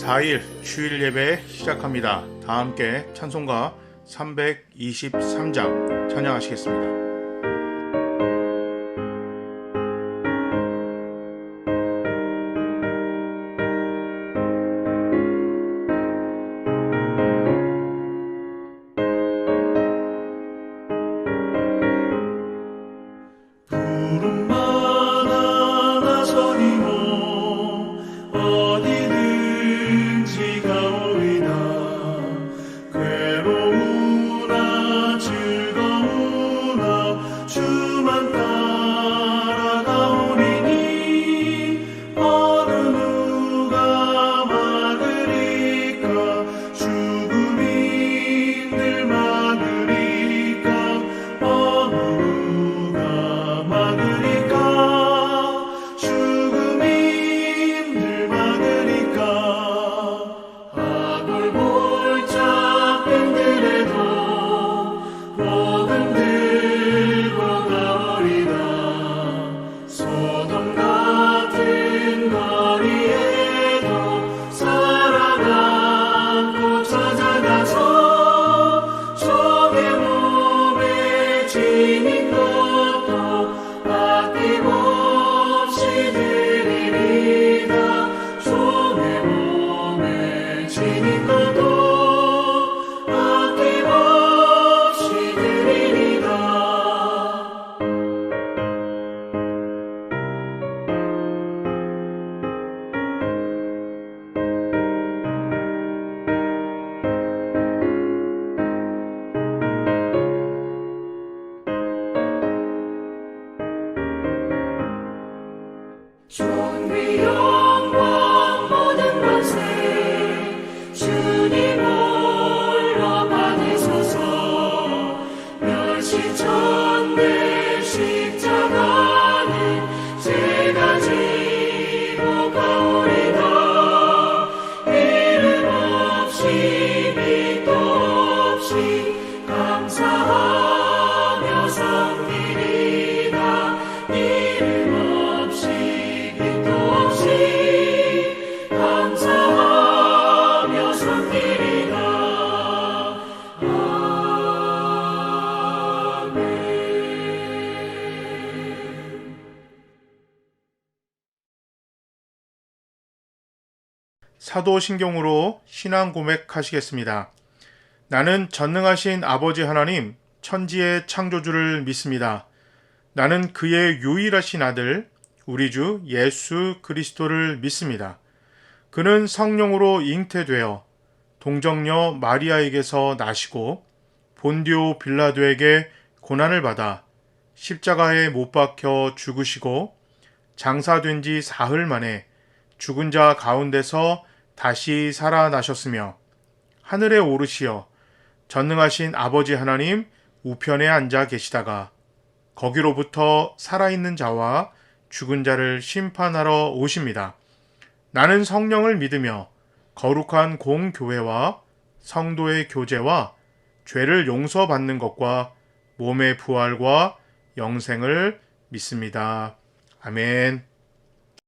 4일 주일 예배 시작합니다. 다 함께 찬송가 323장 찬양하시겠습니다. 사도신경으로 신앙 고백하시겠습니다. 나는 전능하신 아버지 하나님, 천지의 창조주를 믿습니다. 나는 그의 유일하신 아들, 우리 주 예수 그리스도를 믿습니다. 그는 성령으로 잉태되어 동정녀 마리아에게서 나시고 본디오 빌라도에게 고난을 받아 십자가에 못 박혀 죽으시고 장사된 지 사흘 만에 죽은 자 가운데서 다시 살아나셨으며 하늘에 오르시어 전능하신 아버지 하나님 우편에 앉아 계시다가 거기로부터 살아있는 자와 죽은 자를 심판하러 오십니다. 나는 성령을 믿으며 거룩한 공교회와 성도의 교제와 죄를 용서받는 것과 몸의 부활과 영생을 믿습니다. 아멘.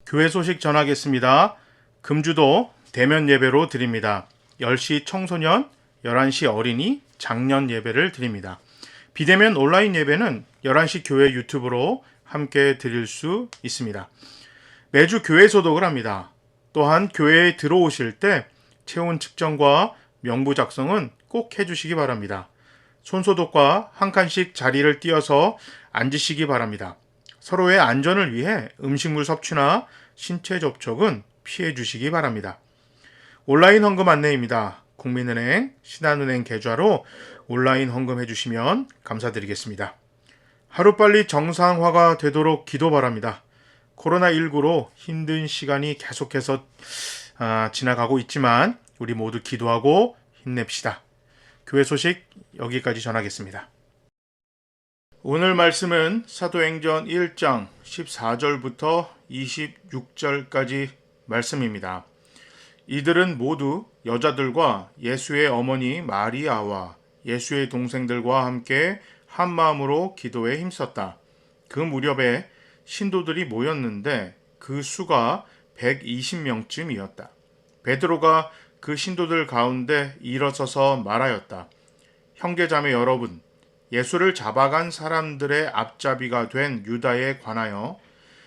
교회 소식 전하겠습니다. 금주도 대면 예배로 드립니다. 10시 청소년, 11시 어린이, 장년 예배를 드립니다. 비대면 온라인 예배는 11시 교회 유튜브로 함께 드릴 수 있습니다. 매주 교회 소독을 합니다. 또한 교회에 들어오실 때 체온 측정과 명부 작성은 꼭 해주시기 바랍니다. 손소독과 한 칸씩 자리를 띄어서 앉으시기 바랍니다. 서로의 안전을 위해 음식물 섭취나 신체 접촉은 피해 주시기 바랍니다. 온라인 헌금 안내입니다. 국민은행, 신한은행 계좌로 온라인 헌금해 주시면 감사드리겠습니다. 하루빨리 정상화가 되도록 기도 바랍니다. 코로나19로 힘든 시간이 계속해서 지나가고 있지만 우리 모두 기도하고 힘냅시다. 교회 소식 여기까지 전하겠습니다. 오늘 말씀은 사도행전 1장 14절부터 26절까지 말씀입니다. 이들은 모두 여자들과 예수의 어머니 마리아와 예수의 동생들과 함께 한 마음으로 기도에 힘썼다. 그 무렵에 신도들이 모였는데 그 수가 120명쯤이었다. 베드로가 그 신도들 가운데 일어서서 말하였다. 형제자매 여러분, 예수를 잡아간 사람들의 앞잡이가 된 유다에 관하여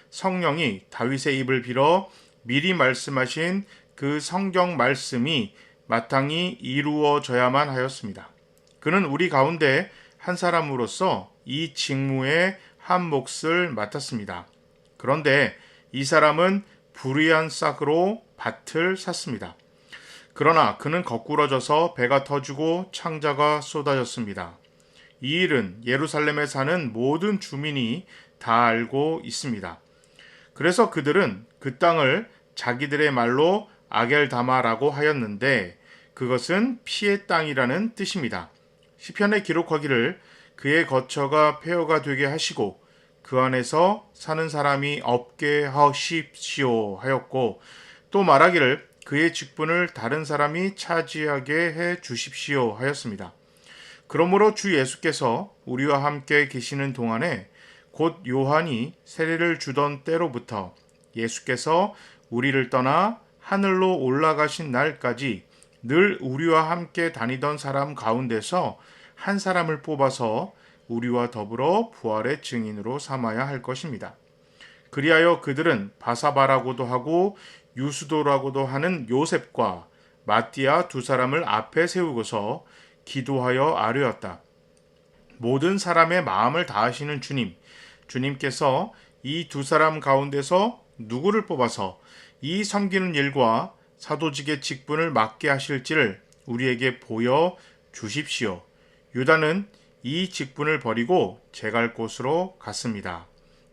성령이 다윗의 입을 빌어 미리 말씀하신 그 성경 말씀이 마땅히 이루어져야만 하였습니다. 그는 우리 가운데 한 사람으로서 이 직무에 한 몫을 맡았습니다. 그런데 이 사람은 불의한 싹으로 밭을 샀습니다. 그러나 그는 거꾸러져서 배가 터지고 창자가 쏟아졌습니다. 이 일은 예루살렘에 사는 모든 주민이 다 알고 있습니다. 그래서 그들은 그 땅을 자기들의 말로 아겔다마라고 하였는데 그것은 피의 땅이라는 뜻입니다. 시편에 기록하기를 그의 거처가 폐허가 되게 하시고 그 안에서 사는 사람이 없게 하십시오 하였고 또 말하기를 그의 직분을 다른 사람이 차지하게 해 주십시오 하였습니다. 그러므로 주 예수께서 우리와 함께 계시는 동안에 곧 요한이 세례를 주던 때로부터 예수께서 우리를 떠나 하늘로 올라가신 날까지 늘 우리와 함께 다니던 사람 가운데서 한 사람을 뽑아서 우리와 더불어 부활의 증인으로 삼아야 할 것입니다. 그리하여 그들은 바사바라고도 하고 유스도라고도 하는 요셉과 마띠아 두 사람을 앞에 세우고서 기도하여 아뢰었다. 모든 사람의 마음을 다하시는 주님, 주님께서 이 두 사람 가운데서 누구를 뽑아서 이 섬기는 일과 사도직의 직분을 맡게 하실지를 우리에게 보여 주십시오. 유다는 이 직분을 버리고 제갈 곳으로 갔습니다.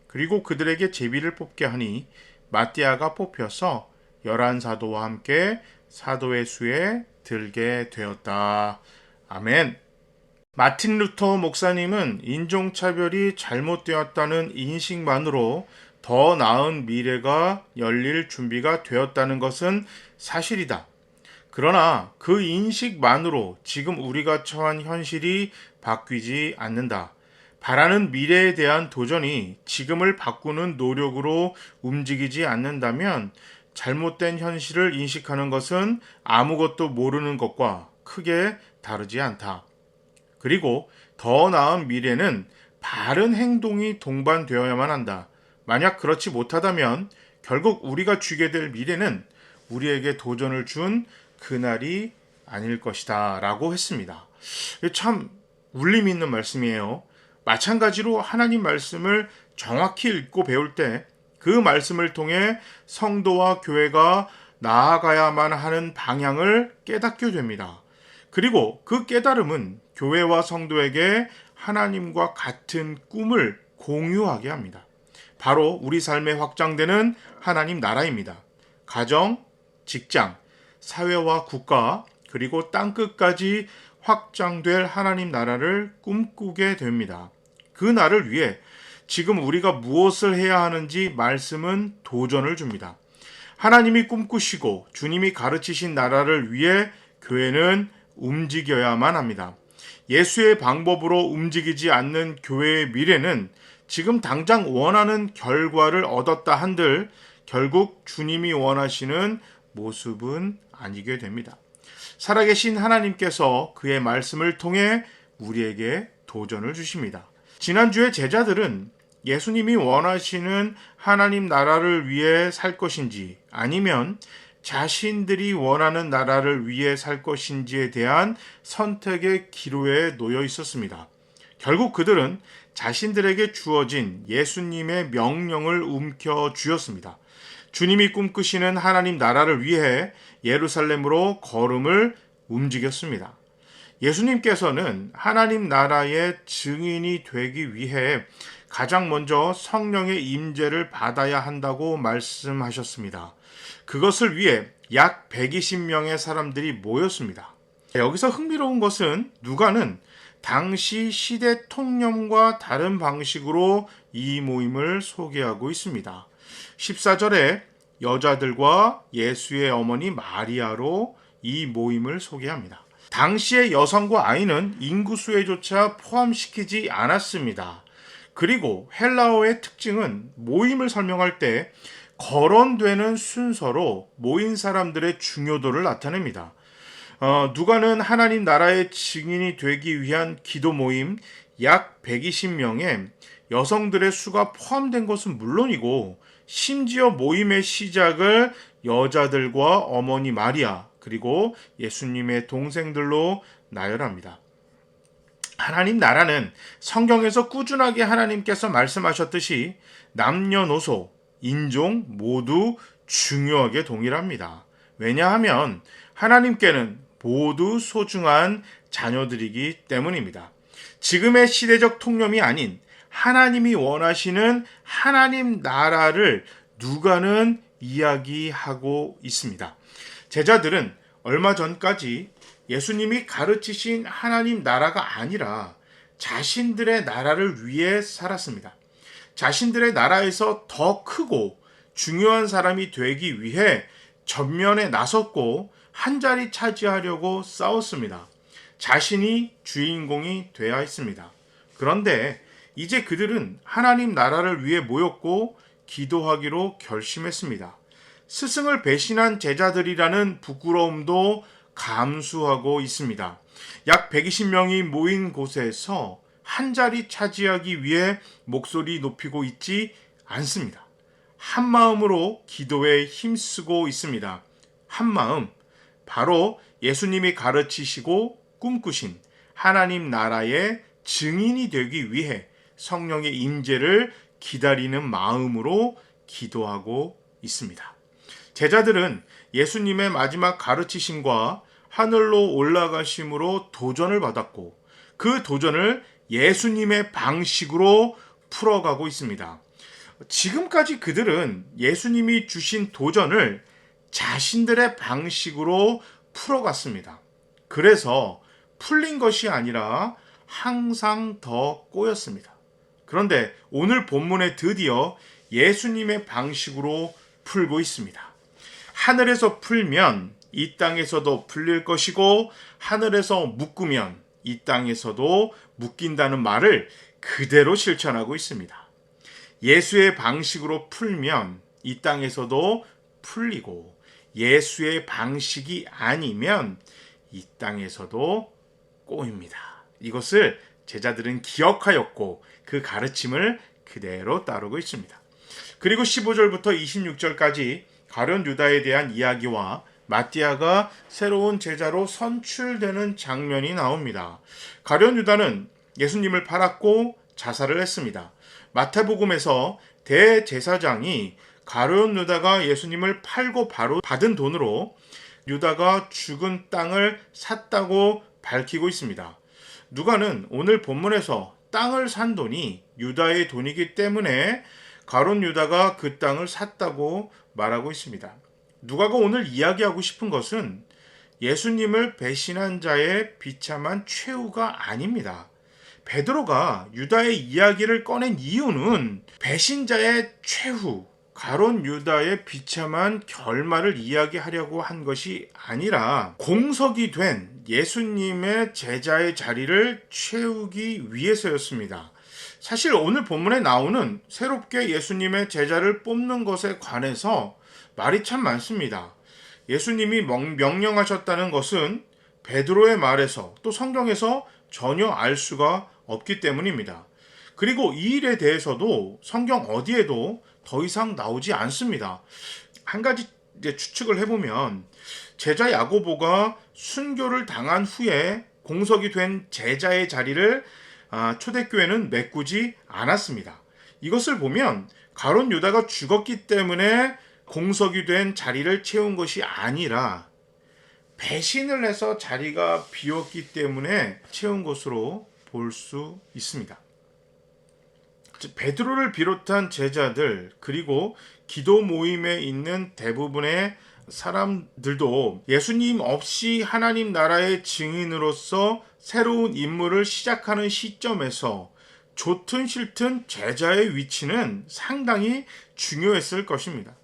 그리고 그들에게 제비를 뽑게 하니 마띠아가 뽑혀서 11사도와 함께 사도의 수에 들게 되었다. 아멘. 마틴 루터 목사님은 인종차별이 잘못되었다는 인식만으로 더 나은 미래가 열릴 준비가 되었다는 것은 사실이다. 그러나 그 인식만으로 지금 우리가 처한 현실이 바뀌지 않는다. 바라는 미래에 대한 도전이 지금을 바꾸는 노력으로 움직이지 않는다면 잘못된 현실을 인식하는 것은 아무것도 모르는 것과 크게 다르지 않다. 그리고 더 나은 미래는 바른 행동이 동반되어야만 한다. 만약 그렇지 못하다면 결국 우리가 쥐게 될 미래는 우리에게 도전을 준 그날이 아닐 것이다 라고 했습니다. 참 울림 있는 말씀이에요. 마찬가지로 하나님 말씀을 정확히 읽고 배울 때 그 말씀을 통해 성도와 교회가 나아가야만 하는 방향을 깨닫게 됩니다. 그리고 그 깨달음은 교회와 성도에게 하나님과 같은 꿈을 공유하게 합니다. 바로 우리 삶에 확장되는 하나님 나라입니다. 가정, 직장, 사회와 국가, 그리고 땅끝까지 확장될 하나님 나라를 꿈꾸게 됩니다. 그 날을 위해 지금 우리가 무엇을 해야 하는지 말씀은 도전을 줍니다. 하나님이 꿈꾸시고 주님이 가르치신 나라를 위해 교회는 움직여야만 합니다. 예수의 방법으로 움직이지 않는 교회의 미래는 지금 당장 원하는 결과를 얻었다 한들 결국 주님이 원하시는 모습은 아니게 됩니다. 살아계신 하나님께서 그의 말씀을 통해 우리에게 도전을 주십니다. 지난주에 제자들은 예수님이 원하시는 하나님 나라를 위해 살 것인지 아니면 자신들이 원하는 나라를 위해 살 것인지에 대한 선택의 기로에 놓여 있었습니다. 결국 그들은 자신들에게 주어진 예수님의 명령을 움켜쥐었습니다. 주님이 꿈꾸시는 하나님 나라를 위해 예루살렘으로 걸음을 움직였습니다. 예수님께서는 하나님 나라의 증인이 되기 위해 가장 먼저 성령의 임재를 받아야 한다고 말씀하셨습니다. 그것을 위해 약 120명의 사람들이 모였습니다. 여기서 흥미로운 것은 누가는 당시 시대 통념과 다른 방식으로 이 모임을 소개하고 있습니다. 14절에 여자들과 예수의 어머니 마리아로 이 모임을 소개합니다. 당시의 여성과 아이는 인구수에조차 포함시키지 않았습니다. 그리고 헬라어의 특징은 모임을 설명할 때 거론되는 순서로 모인 사람들의 중요도를 나타냅니다. 누가는 하나님 나라의 증인이 되기 위한 기도 모임 약 120명에 여성들의 수가 포함된 것은 물론이고 심지어 모임의 시작을 여자들과 어머니 마리아 그리고 예수님의 동생들로 나열합니다. 하나님 나라는 성경에서 꾸준하게 하나님께서 말씀하셨듯이 남녀노소, 인종 모두 중요하게 동일합니다. 왜냐하면 하나님께는 모두 소중한 자녀들이기 때문입니다. 지금의 시대적 통념이 아닌 하나님이 원하시는 하나님 나라를 누가는 이야기하고 있습니다. 제자들은 얼마 전까지 예수님이 가르치신 하나님 나라가 아니라 자신들의 나라를 위해 살았습니다. 자신들의 나라에서 더 크고 중요한 사람이 되기 위해 전면에 나섰고 한 자리 차지하려고 싸웠습니다. 자신이 주인공이 되어야 했습니다. 그런데 이제 그들은 하나님 나라를 위해 모였고 기도하기로 결심했습니다. 스승을 배신한 제자들이라는 부끄러움도 감수하고 있습니다. 약 120명이 모인 곳에서 한 자리 차지하기 위해 목소리 높이고 있지 않습니다. 한 마음으로 기도에 힘쓰고 있습니다. 한 마음, 바로 예수님이 가르치시고 꿈꾸신 하나님 나라의 증인이 되기 위해 성령의 임재를 기다리는 마음으로 기도하고 있습니다. 제자들은 예수님의 마지막 가르치심과 하늘로 올라가심으로 도전을 받았고 그 도전을 예수님의 방식으로 풀어가고 있습니다. 지금까지 그들은 예수님이 주신 도전을 자신들의 방식으로 풀어갔습니다. 그래서 풀린 것이 아니라 항상 더 꼬였습니다. 그런데 오늘 본문에 드디어 예수님의 방식으로 풀고 있습니다. 하늘에서 풀면 이 땅에서도 풀릴 것이고 하늘에서 묶으면 이 땅에서도 묶인다는 말을 그대로 실천하고 있습니다. 예수의 방식으로 풀면 이 땅에서도 풀리고 예수의 방식이 아니면 이 땅에서도 꼬입니다. 이것을 제자들은 기억하였고 그 가르침을 그대로 따르고 있습니다. 그리고 15절부터 26절까지 가룟 유다에 대한 이야기와 마띠아가 새로운 제자로 선출되는 장면이 나옵니다. 가룟 유다는 예수님을 팔았고 자살을 했습니다. 마태복음에서 대제사장이 가룟 유다가 예수님을 팔고 바로 받은 돈으로 유다가 죽은 땅을 샀다고 밝히고 있습니다. 누가는 오늘 본문에서 땅을 산 돈이 유다의 돈이기 때문에 가룟 유다가 그 땅을 샀다고 말하고 있습니다. 누가가 오늘 이야기하고 싶은 것은 예수님을 배신한 자의 비참한 최후가 아닙니다. 베드로가 유다의 이야기를 꺼낸 이유는 배신자의 최후, 가룟 유다의 비참한 결말을 이야기하려고 한 것이 아니라 공석이 된 예수님의 제자의 자리를 채우기 위해서였습니다. 사실 오늘 본문에 나오는 새롭게 예수님의 제자를 뽑는 것에 관해서 말이 참 많습니다. 예수님이 명령하셨다는 것은 베드로의 말에서 또 성경에서 전혀 알 수가 없기 때문입니다. 그리고 이 일에 대해서도 성경 어디에도 더 이상 나오지 않습니다. 한 가지 추측을 해보면 제자 야고보가 순교를 당한 후에 공석이 된 제자의 자리를 초대교회는 메꾸지 않았습니다. 이것을 보면 가룟 유다가 죽었기 때문에 공석이 된 자리를 채운 것이 아니라 배신을 해서 자리가 비었기 때문에 채운 것으로 볼 수 있습니다. 베드로를 비롯한 제자들 그리고 기도 모임에 있는 대부분의 사람들도 예수님 없이 하나님 나라의 증인으로서 새로운 임무를 시작하는 시점에서 좋든 싫든 제자의 위치는 상당히 중요했을 것입니다.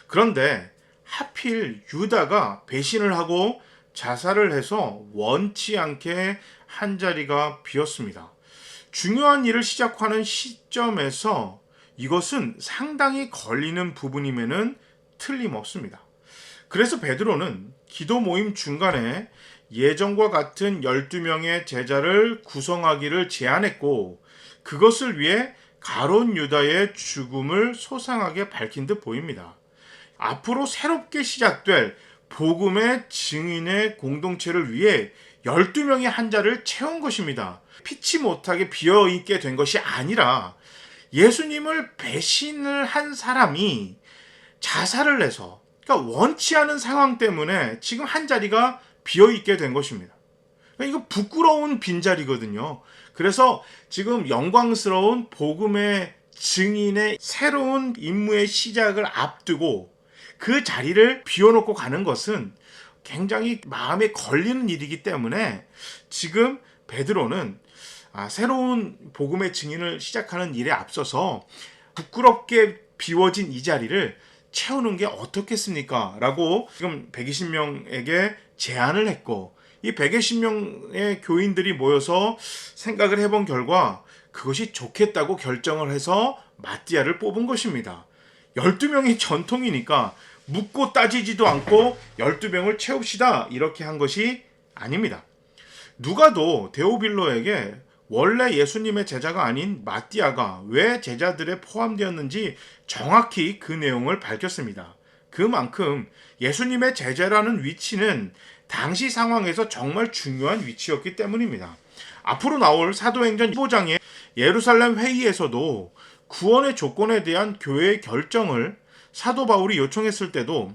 그런데 하필 유다가 배신을 하고 자살을 해서 원치 않게 한 자리가 비었습니다. 중요한 일을 시작하는 시점에서 이것은 상당히 걸리는 부분임에는 틀림없습니다. 그래서 베드로는 기도 모임 중간에 예전과 같은 12명의 제자를 구성하기를 제안했고, 그것을 위해 가룟 유다의 죽음을 소상하게 밝힌 듯 보입니다. 앞으로 새롭게 시작될 복음의 증인의 공동체를 위해 12명의 한 자를 채운 것입니다. 피치 못하게 비어있게 된 것이 아니라 예수님을 배신을 한 사람이 자살을 해서, 그러니까 원치 않은 상황 때문에 지금 한 자리가 비어있게 된 것입니다. 그러니까 이거 부끄러운 빈자리거든요. 그래서 지금 영광스러운 복음의 증인의 새로운 임무의 시작을 앞두고 그 자리를 비워놓고 가는 것은 굉장히 마음에 걸리는 일이기 때문에 지금 베드로는 새로운 복음의 증인을 시작하는 일에 앞서서 부끄럽게 비워진 이 자리를 채우는 게 어떻겠습니까? 라고 지금 120명에게 제안을 했고, 이 120명의 교인들이 모여서 생각을 해본 결과 그것이 좋겠다고 결정을 해서 마띠아를 뽑은 것입니다. 12명이 전통이니까 묻고 따지지도 않고 12명을 채웁시다 이렇게 한 것이 아닙니다. 누가도 데오빌로에게 원래 예수님의 제자가 아닌 마띠아가 왜 제자들에 포함되었는지 정확히 그 내용을 밝혔습니다. 그만큼 예수님의 제자라는 위치는 당시 상황에서 정말 중요한 위치였기 때문입니다. 앞으로 나올 사도행전 15장의 예루살렘 회의에서도 구원의 조건에 대한 교회의 결정을 사도 바울이 요청했을 때도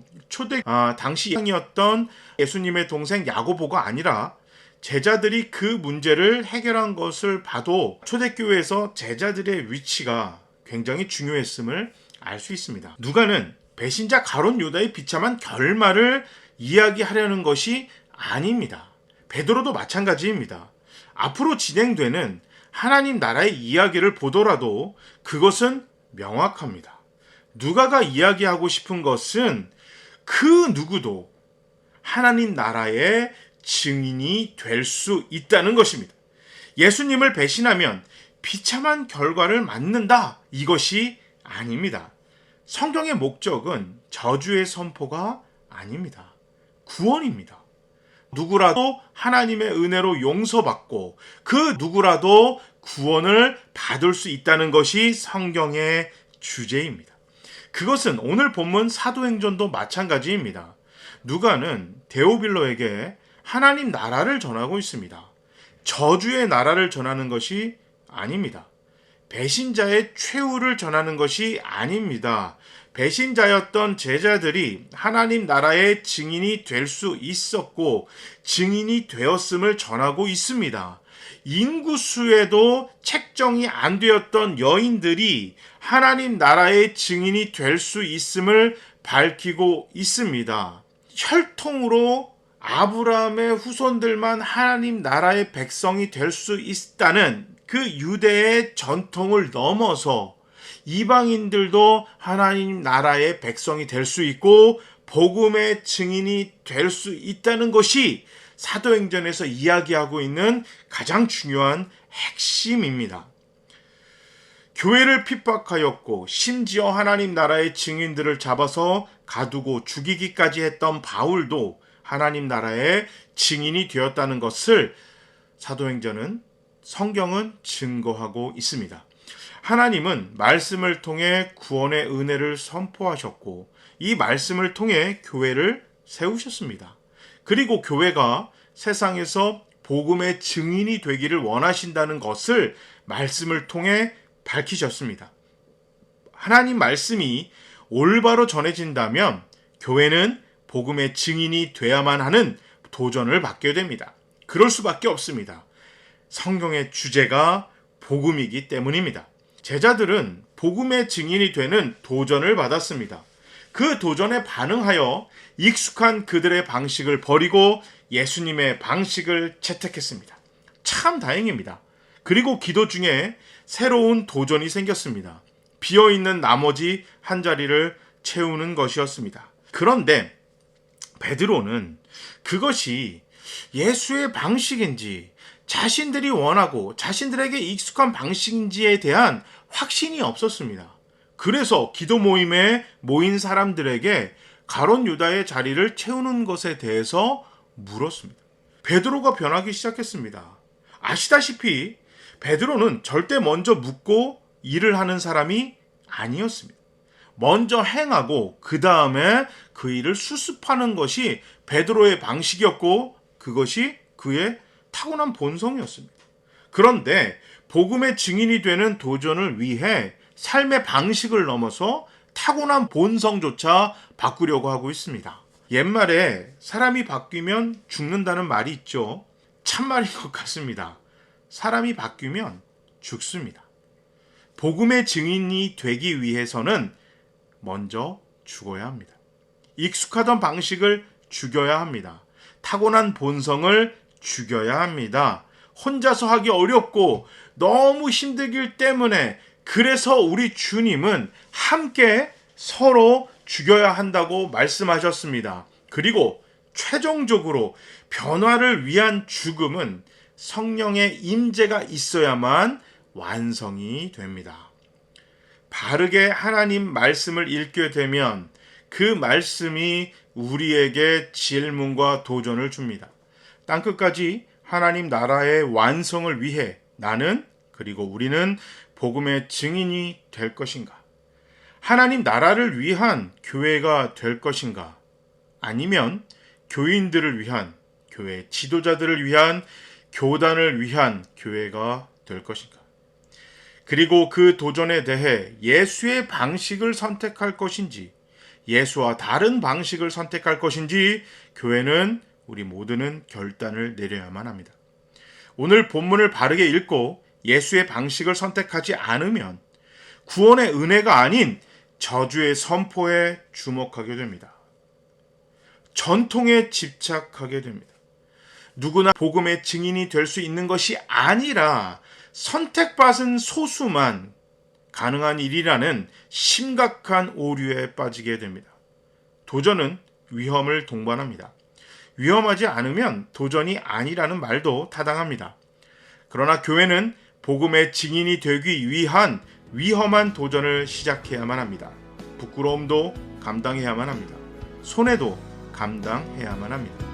당시 이었던 예수님의 동생 야고보가 아니라 제자들이 그 문제를 해결한 것을 봐도 초대교회에서 제자들의 위치가 굉장히 중요했음을 알 수 있습니다. 누가는 배신자 가룟 유다의 비참한 결말을 이야기하려는 것이 아닙니다. 베드로도 마찬가지입니다. 앞으로 진행되는 하나님 나라의 이야기를 보더라도 그것은 명확합니다. 누가가 이야기하고 싶은 것은 그 누구도 하나님 나라의 증인이 될 수 있다는 것입니다. 예수님을 배신하면 비참한 결과를 맞는다, 이것이 아닙니다. 성경의 목적은 저주의 선포가 아닙니다. 구원입니다. 누구라도 하나님의 은혜로 용서받고 그 누구라도 구원을 받을 수 있다는 것이 성경의 주제입니다. 그것은 오늘 본문 사도행전도 마찬가지입니다. 누가는 데오빌로에게 하나님 나라를 전하고 있습니다. 저주의 나라를 전하는 것이 아닙니다. 배신자의 최후를 전하는 것이 아닙니다. 배신자였던 제자들이 하나님 나라의 증인이 될 수 있었고 증인이 되었음을 전하고 있습니다. 인구수에도 책정이 안 되었던 여인들이 하나님 나라의 증인이 될 수 있음을 밝히고 있습니다. 혈통으로 아브라함의 후손들만 하나님 나라의 백성이 될 수 있다는 그 유대의 전통을 넘어서 이방인들도 하나님 나라의 백성이 될 수 있고 복음의 증인이 될 수 있다는 것이 사도행전에서 이야기하고 있는 가장 중요한 핵심입니다. 교회를 핍박하였고 심지어 하나님 나라의 증인들을 잡아서 가두고 죽이기까지 했던 바울도 하나님 나라의 증인이 되었다는 것을 사도행전은 성경은 증거하고 있습니다. 하나님은 말씀을 통해 구원의 은혜를 선포하셨고 이 말씀을 통해 교회를 세우셨습니다. 그리고 교회가 세상에서 복음의 증인이 되기를 원하신다는 것을 말씀을 통해 밝히셨습니다. 하나님 말씀이 올바로 전해진다면 교회는 복음의 증인이 돼야만 하는 도전을 받게 됩니다. 그럴 수밖에 없습니다. 성경의 주제가 복음이기 때문입니다. 제자들은 복음의 증인이 되는 도전을 받았습니다. 그 도전에 반응하여 익숙한 그들의 방식을 버리고 예수님의 방식을 채택했습니다. 참 다행입니다. 그리고 기도 중에 새로운 도전이 생겼습니다. 비어있는 나머지 한 자리를 채우는 것이었습니다. 그런데 베드로는 그것이 예수의 방식인지 자신들이 원하고 자신들에게 익숙한 방식인지에 대한 확신이 없었습니다. 그래서 기도 모임에 모인 사람들에게 가룟 유다의 자리를 채우는 것에 대해서 물었습니다. 베드로가 변하기 시작했습니다. 아시다시피 베드로는 절대 먼저 묻고 일을 하는 사람이 아니었습니다. 먼저 행하고 그 다음에 그 일을 수습하는 것이 베드로의 방식이었고 그것이 그의 타고난 본성이었습니다. 그런데 복음의 증인이 되는 도전을 위해 삶의 방식을 넘어서 타고난 본성조차 바꾸려고 하고 있습니다. 옛말에 사람이 바뀌면 죽는다는 말이 있죠. 참말인 것 같습니다. 사람이 바뀌면 죽습니다. 복음의 증인이 되기 위해서는 먼저 죽어야 합니다. 익숙하던 방식을 죽여야 합니다. 타고난 본성을 죽여야 합니다. 혼자서 하기 어렵고 너무 힘들기 때문에 그래서 우리 주님은 함께 서로 죽여야 한다고 말씀하셨습니다. 그리고 최종적으로 변화를 위한 죽음은 성령의 임재가 있어야만 완성이 됩니다. 바르게 하나님 말씀을 읽게 되면 그 말씀이 우리에게 질문과 도전을 줍니다. 땅끝까지 하나님 나라의 완성을 위해 나는 그리고 우리는 복음의 증인이 될 것인가? 하나님 나라를 위한 교회가 될 것인가? 아니면 교인들을 위한, 교회 지도자들을 위한, 교단을 위한 교회가 될 것인가? 그리고 그 도전에 대해 예수의 방식을 선택할 것인지, 예수와 다른 방식을 선택할 것인지 교회는 우리 모두는 결단을 내려야만 합니다. 오늘 본문을 바르게 읽고 예수의 방식을 선택하지 않으면 구원의 은혜가 아닌 저주의 선포에 주목하게 됩니다. 전통에 집착하게 됩니다. 누구나 복음의 증인이 될 수 있는 것이 아니라 선택받은 소수만 가능한 일이라는 심각한 오류에 빠지게 됩니다. 도전은 위험을 동반합니다. 위험하지 않으면 도전이 아니라는 말도 타당합니다. 그러나 교회는 복음의 증인이 되기 위한 위험한 도전을 시작해야만 합니다. 부끄러움도 감당해야만 합니다. 손해도 감당해야만 합니다.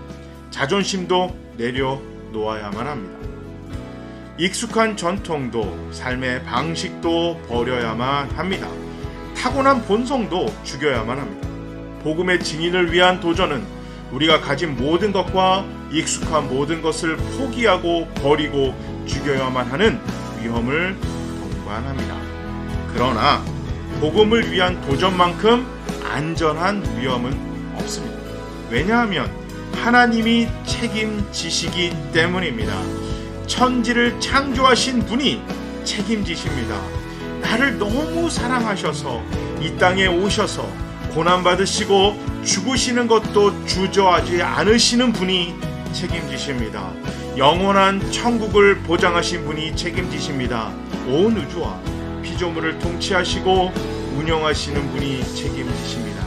자존심도 내려놓아야만 합니다. 익숙한 전통도 삶의 방식도 버려야만 합니다. 타고난 본성도 죽여야만 합니다. 복음의 증인을 위한 도전은 우리가 가진 모든 것과 익숙한 모든 것을 포기하고 버리고 죽여야만 하는 위험을 동반합니다. 그러나 복음을 위한 도전만큼 안전한 위험은 없습니다. 왜냐하면 하나님이 책임지시기 때문입니다. 천지를 창조하신 분이 책임지십니다. 나를 너무 사랑하셔서 이 땅에 오셔서 고난받으시고 죽으시는 것도 주저하지 않으시는 분이 책임지십니다. 영원한 천국을 보장하신 분이 책임지십니다. 온 우주와 피조물을 통치하시고 운영하시는 분이 책임지십니다.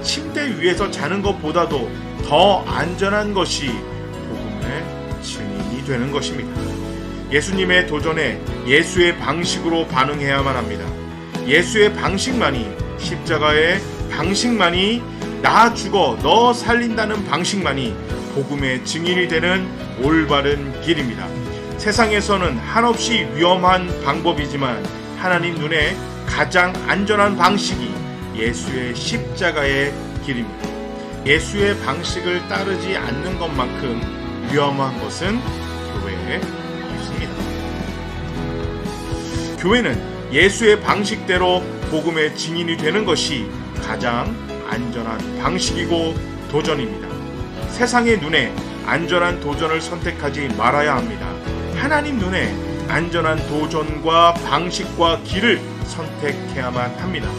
침대 위에서 자는 것보다도 더 안전한 것이 복음의 증인이 되는 것입니다. 예수님의 도전에 예수의 방식으로 반응해야만 합니다. 예수의 방식만이, 십자가의 방식만이, 나 죽어 너 살린다는 방식만이 복음의 증인이 되는 올바른 길입니다. 세상에서는 한없이 위험한 방법이지만 하나님 눈에 가장 안전한 방식이 예수의 십자가의 길입니다. 예수의 방식을 따르지 않는 것만큼 위험한 것은 교회에 없습니다. 교회는 예수의 방식대로 복음의 증인이 되는 것이 가장 안전한 방식이고 도전입니다. 세상의 눈에 안전한 도전을 선택하지 말아야 합니다. 하나님 눈에 안전한 도전과 방식과 길을 선택해야만 합니다.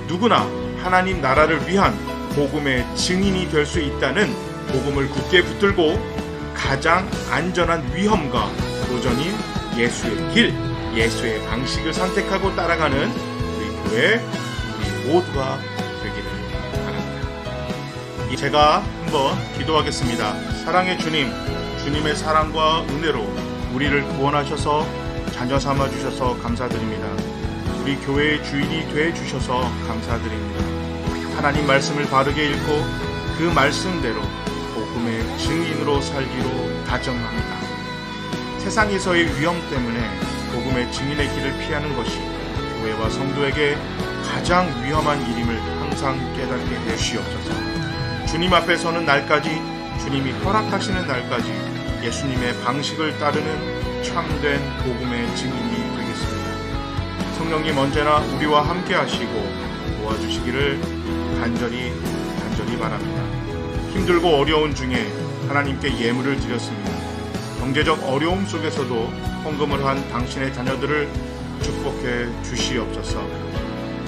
누구나 하나님 나라를 위한 복음의 증인이 될 수 있다는 복음을 굳게 붙들고 가장 안전한 위험과 도전인 예수의 길, 예수의 방식을 선택하고 따라가는 우리 교회, 우리 모두가 되기를 바랍니다. 제가 한번 기도하겠습니다. 사랑의 주님, 주님의 사랑과 은혜로 우리를 구원하셔서 자녀 삼아 주셔서 감사드립니다. 우리 교회의 주인이 돼 주셔서 감사드립니다. 하나님 말씀을 바르게 읽고 그 말씀대로 복음의 증인으로 살기로 다정합니다. 세상에서의 위험 때문에 복음의 증인의 길을 피하는 것이 교회와 성도에게 가장 위험한 일임을 항상 깨닫게 해주시옵소서. 주님 앞에 서는 날까지, 주님이 허락하시는 날까지 예수님의 방식을 따르는 참된 복음의 증인이 되겠습니다. 성령님 언제나 우리와 함께 하시고 도와주시기를 간절히 바랍니다. 힘들고 어려운 중에 하나님께 예물을 드렸습니다. 경제적 어려움 속에서도 헌금을 한 당신의 자녀들을 축복해 주시옵소서.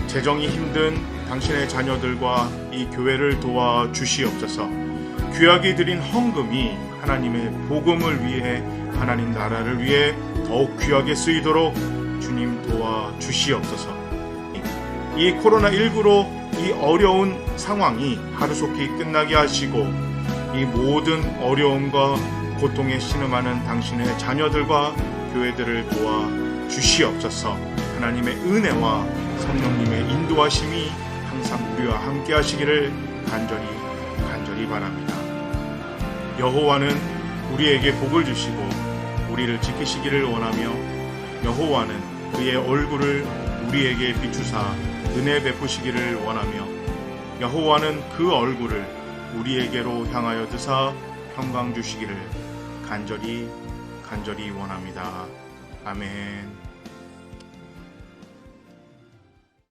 재정이 힘든 당신의 자녀들과 이 교회를 도와 주시옵소서. 귀하게 드린 헌금이 하나님의 복음을 위해, 하나님 나라를 위해 더욱 귀하게 쓰이도록 주님 도와 주시옵소서. 이 코로나19로 이 어려운 상황이 하루속히 끝나게 하시고 이 모든 어려움과 고통에 신음하는 당신의 자녀들과 교회들을 도와 주시옵소서. 하나님의 은혜와 성령님의 인도하심이 항상 우리와 함께 하시기를 간절히 바랍니다. 여호와는 우리에게 복을 주시고 우리를 지키시기를 원하며 여호와는 그의 얼굴을 우리에게 비추사 은혜 베푸시기를 원하며 여호와는 그 얼굴을 우리에게로 향하여 드사 평강 주시기를 간절히 원합니다. 아멘.